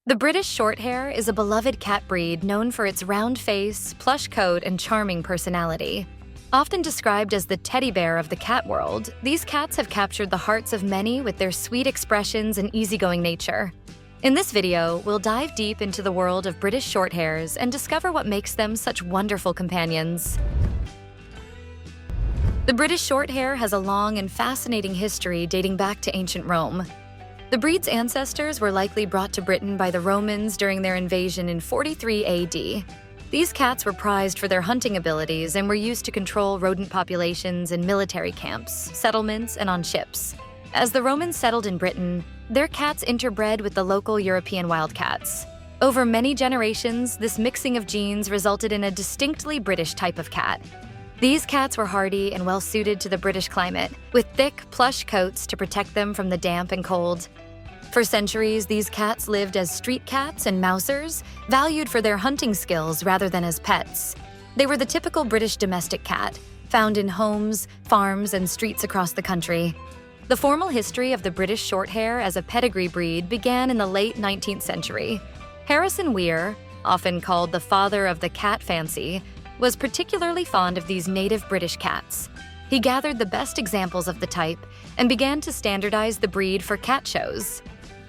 The British Shorthair is a beloved cat breed known for its round face, plush coat, and charming personality. Often described as the teddy bear of the cat world, these cats have captured the hearts of many with their sweet expressions and easygoing nature. In this video, we'll dive deep into the world of British Shorthairs and discover what makes them such wonderful companions. The British Shorthair has a long and fascinating history dating back to ancient Rome. The breed's ancestors were likely brought to Britain by the Romans during their invasion in 43 AD. These cats were prized for their hunting abilities and were used to control rodent populations in military camps, settlements, and on ships. As the Romans settled in Britain, their cats interbred with the local European wildcats. Over many generations, this mixing of genes resulted in a distinctly British type of cat. These cats were hardy and well-suited to the British climate, with thick, plush coats to protect them from the damp and cold. For centuries, these cats lived as street cats and mousers, valued for their hunting skills rather than as pets. They were the typical British domestic cat, found in homes, farms, and streets across the country. The formal history of the British Shorthair as a pedigree breed began in the late 19th century. Harrison Weir, often called the father of the cat fancy, was particularly fond of these native British cats. He gathered the best examples of the type and began to standardize the breed for cat shows.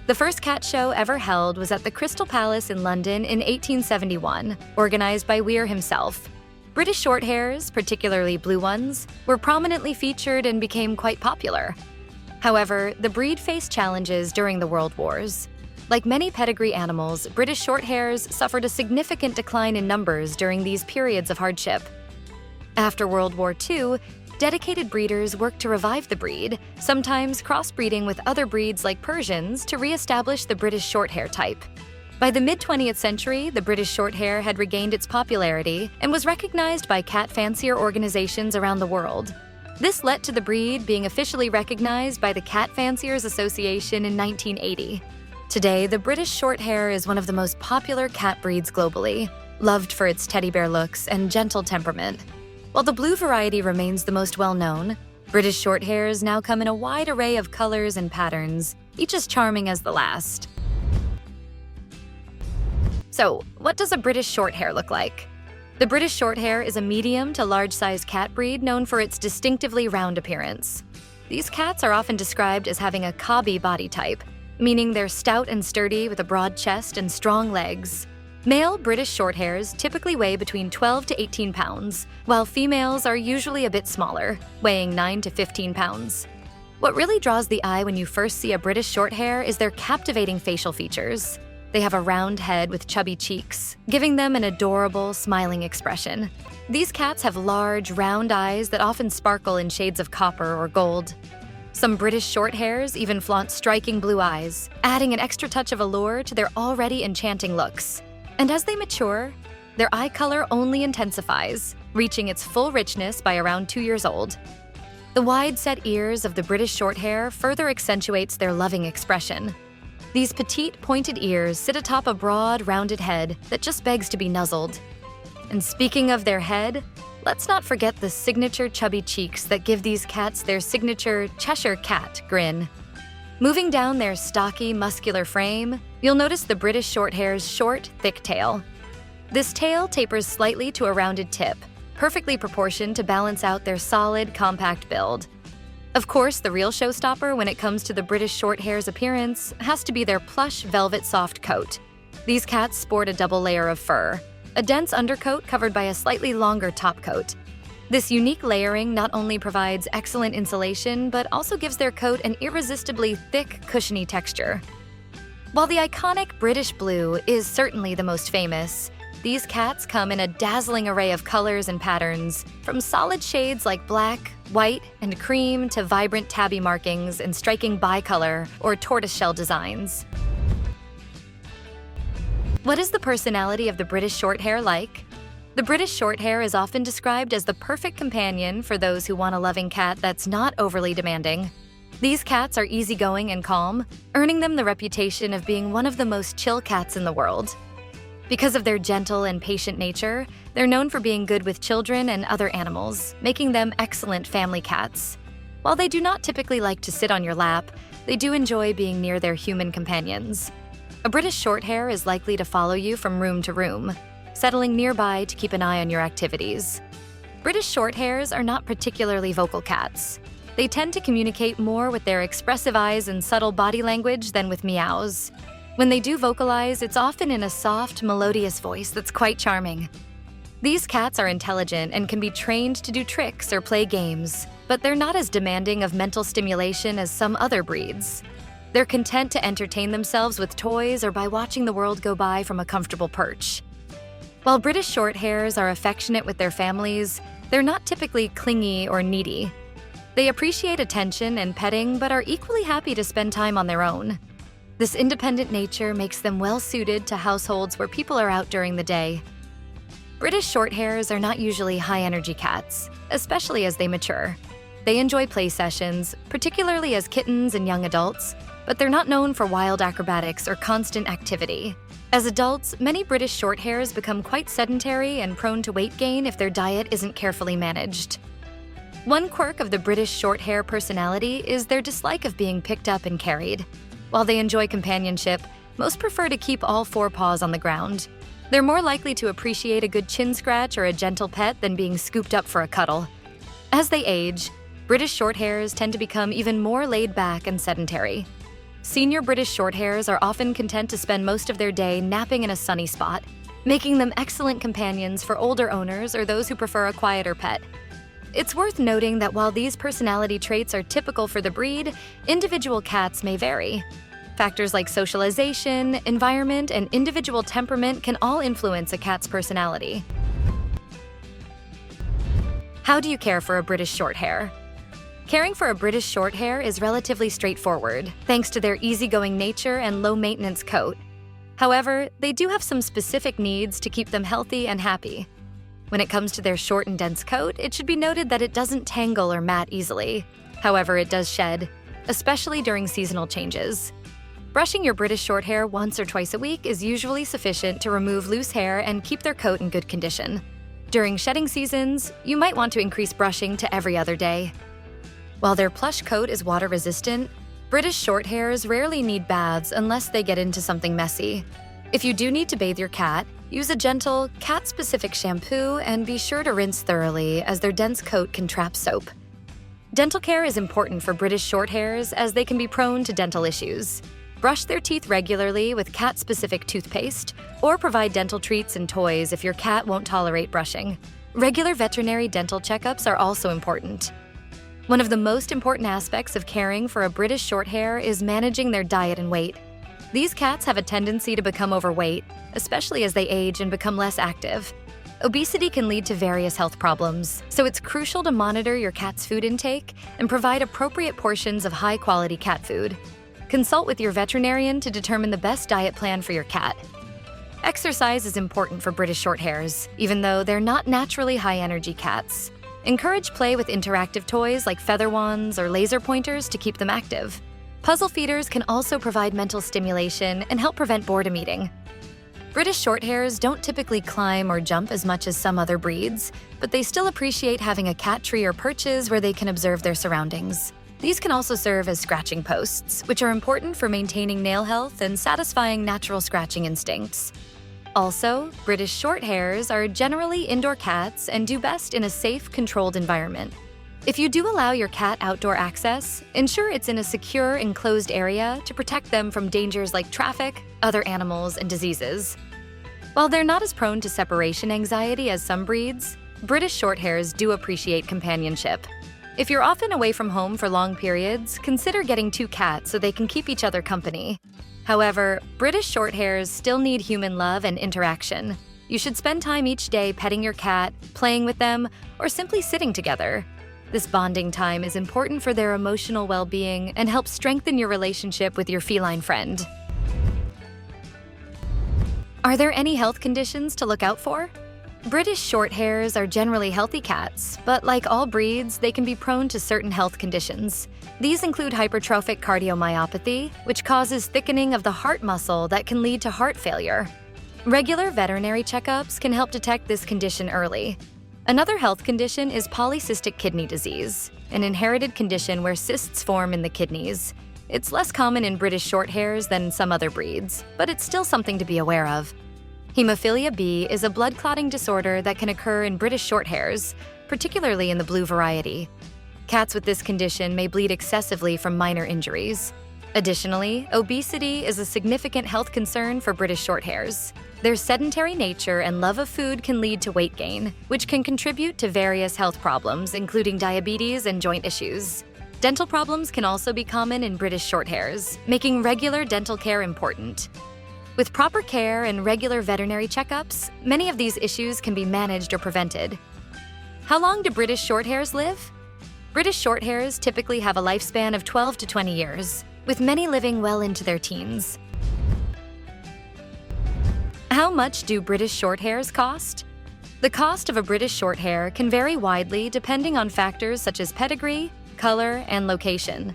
The first cat show ever held was at the Crystal Palace in London in 1871, organized by Weir himself. British Shorthairs, particularly blue ones, were prominently featured and became quite popular. However, the breed faced challenges during the World Wars. Like many pedigree animals, British Shorthairs suffered a significant decline in numbers during these periods of hardship. After World War II, dedicated breeders worked to revive the breed, sometimes crossbreeding with other breeds like Persians to re-establish the British Shorthair type. By the mid-20th century, the British Shorthair had regained its popularity and was recognized by cat fancier organizations around the world. This led to the breed being officially recognized by the Cat Fanciers Association in 1980. Today, the British Shorthair is one of the most popular cat breeds globally, loved for its teddy bear looks and gentle temperament. While the blue variety remains the most well-known, British Shorthairs now come in a wide array of colors and patterns, each as charming as the last. So, what does a British Shorthair look like? The British Shorthair is a medium to large-sized cat breed known for its distinctively round appearance. These cats are often described as having a cobby body type, meaning they're stout and sturdy with a broad chest and strong legs. Male British Shorthairs typically weigh between 12 to 18 pounds, while females are usually a bit smaller, weighing 9 to 15 pounds. What really draws the eye when you first see a British Shorthair is their captivating facial features. They have a round head with chubby cheeks, giving them an adorable, smiling expression. These cats have large, round eyes that often sparkle in shades of copper or gold. Some British Shorthairs even flaunt striking blue eyes, adding an extra touch of allure to their already enchanting looks. And as they mature, their eye color only intensifies, reaching its full richness by around 2 years old. The wide-set ears of the British Shorthair further accentuates their loving expression. These petite, pointed ears sit atop a broad, rounded head that just begs to be nuzzled. And speaking of their head, let's not forget the signature chubby cheeks that give these cats their signature Cheshire Cat grin. Moving down their stocky, muscular frame, you'll notice the British Shorthair's short, thick tail. This tail tapers slightly to a rounded tip, perfectly proportioned to balance out their solid, compact build. Of course, the real showstopper when it comes to the British Shorthair's appearance has to be their plush, velvet soft coat. These cats sport a double layer of fur, a dense undercoat covered by a slightly longer top coat. This unique layering not only provides excellent insulation, but also gives their coat an irresistibly thick, cushiony texture. While the iconic British blue is certainly the most famous, these cats come in a dazzling array of colors and patterns, from solid shades like black, white, and cream to vibrant tabby markings and striking bicolor or tortoiseshell designs. What is the personality of the British Shorthair like? The British Shorthair is often described as the perfect companion for those who want a loving cat that's not overly demanding. These cats are easygoing and calm, earning them the reputation of being one of the most chill cats in the world. Because of their gentle and patient nature, they're known for being good with children and other animals, making them excellent family cats. While they do not typically like to sit on your lap, they do enjoy being near their human companions. A British Shorthair is likely to follow you from room to room, settling nearby to keep an eye on your activities. British Shorthairs are not particularly vocal cats. They tend to communicate more with their expressive eyes and subtle body language than with meows. When they do vocalize, it's often in a soft, melodious voice that's quite charming. These cats are intelligent and can be trained to do tricks or play games, but they're not as demanding of mental stimulation as some other breeds. They're content to entertain themselves with toys or by watching the world go by from a comfortable perch. While British Shorthairs are affectionate with their families, they're not typically clingy or needy. They appreciate attention and petting, but are equally happy to spend time on their own. This independent nature makes them well-suited to households where people are out during the day. British Shorthairs are not usually high-energy cats, especially as they mature. They enjoy play sessions, particularly as kittens and young adults, but they're not known for wild acrobatics or constant activity. As adults, many British Shorthairs become quite sedentary and prone to weight gain if their diet isn't carefully managed. One quirk of the British Shorthair personality is their dislike of being picked up and carried. While they enjoy companionship, most prefer to keep all four paws on the ground. They're more likely to appreciate a good chin scratch or a gentle pet than being scooped up for a cuddle. As they age, British Shorthairs tend to become even more laid back and sedentary. Senior British Shorthairs are often content to spend most of their day napping in a sunny spot, making them excellent companions for older owners or those who prefer a quieter pet. It's worth noting that while these personality traits are typical for the breed, individual cats may vary. Factors like socialization, environment, and individual temperament can all influence a cat's personality. How do you care for a British Shorthair? Caring for a British Shorthair is relatively straightforward, thanks to their easygoing nature and low-maintenance coat. However, they do have some specific needs to keep them healthy and happy. When it comes to their short and dense coat, it should be noted that it doesn't tangle or mat easily. However, it does shed, especially during seasonal changes. Brushing your British Shorthair once or twice a week is usually sufficient to remove loose hair and keep their coat in good condition. During shedding seasons, you might want to increase brushing to every other day. While their plush coat is water-resistant, British Shorthairs rarely need baths unless they get into something messy. If you do need to bathe your cat, use a gentle, cat-specific shampoo and be sure to rinse thoroughly as their dense coat can trap soap. Dental care is important for British Shorthairs as they can be prone to dental issues. Brush their teeth regularly with cat-specific toothpaste, or provide dental treats and toys if your cat won't tolerate brushing. Regular veterinary dental checkups are also important. One of the most important aspects of caring for a British Shorthair is managing their diet and weight. These cats have a tendency to become overweight, especially as they age and become less active. Obesity can lead to various health problems, so it's crucial to monitor your cat's food intake and provide appropriate portions of high-quality cat food. Consult with your veterinarian to determine the best diet plan for your cat. Exercise is important for British Shorthairs, even though they're not naturally high-energy cats. Encourage play with interactive toys like feather wands or laser pointers to keep them active. Puzzle feeders can also provide mental stimulation and help prevent boredom eating. British Shorthairs don't typically climb or jump as much as some other breeds, but they still appreciate having a cat tree or perches where they can observe their surroundings. These can also serve as scratching posts, which are important for maintaining nail health and satisfying natural scratching instincts. Also, British Shorthairs are generally indoor cats and do best in a safe, controlled environment. If you do allow your cat outdoor access, ensure it's in a secure, enclosed area to protect them from dangers like traffic, other animals, and diseases. While they're not as prone to separation anxiety as some breeds, British Shorthairs do appreciate companionship. If you're often away from home for long periods, consider getting 2 cats so they can keep each other company. However, British Shorthairs still need human love and interaction. You should spend time each day petting your cat, playing with them, or simply sitting together. This bonding time is important for their emotional well-being and helps strengthen your relationship with your feline friend. Are there any health conditions to look out for? British Shorthairs are generally healthy cats, but like all breeds, they can be prone to certain health conditions. These include hypertrophic cardiomyopathy, which causes thickening of the heart muscle that can lead to heart failure. Regular veterinary checkups can help detect this condition early. Another health condition is polycystic kidney disease, an inherited condition where cysts form in the kidneys. It's less common in British Shorthairs than some other breeds, but it's still something to be aware of. Hemophilia B is a blood clotting disorder that can occur in British Shorthairs, particularly in the blue variety. Cats with this condition may bleed excessively from minor injuries. Additionally, obesity is a significant health concern for British Shorthairs. Their sedentary nature and love of food can lead to weight gain, which can contribute to various health problems, including diabetes and joint issues. Dental problems can also be common in British Shorthairs, making regular dental care important. With proper care and regular veterinary checkups, many of these issues can be managed or prevented. How long do British Shorthairs live? British Shorthairs typically have a lifespan of 12 to 20 years, with many living well into their teens. How much do British Shorthairs cost? The cost of a British Shorthair can vary widely depending on factors such as pedigree, color, and location.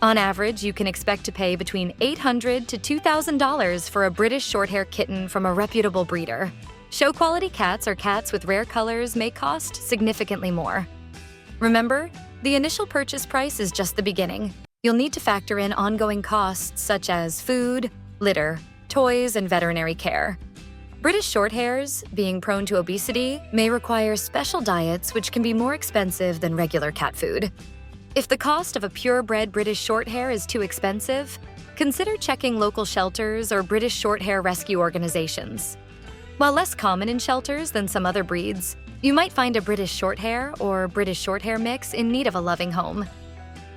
On average, you can expect to pay between $800 to $2,000 for a British Shorthair kitten from a reputable breeder. Show-quality cats or cats with rare colors may cost significantly more. Remember, the initial purchase price is just the beginning. You'll need to factor in ongoing costs such as food, litter, toys, and veterinary care. British Shorthairs, being prone to obesity, may require special diets which can be more expensive than regular cat food. If the cost of a purebred British Shorthair is too expensive, consider checking local shelters or British Shorthair rescue organizations. While less common in shelters than some other breeds, you might find a British Shorthair or British Shorthair mix in need of a loving home.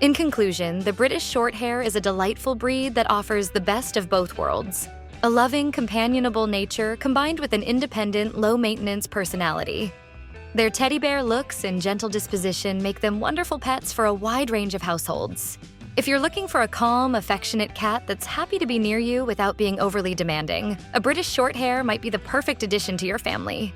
In conclusion, the British Shorthair is a delightful breed that offers the best of both worlds. A loving, companionable nature combined with an independent, low-maintenance personality. Their teddy bear looks and gentle disposition make them wonderful pets for a wide range of households. If you're looking for a calm, affectionate cat that's happy to be near you without being overly demanding, a British Shorthair might be the perfect addition to your family.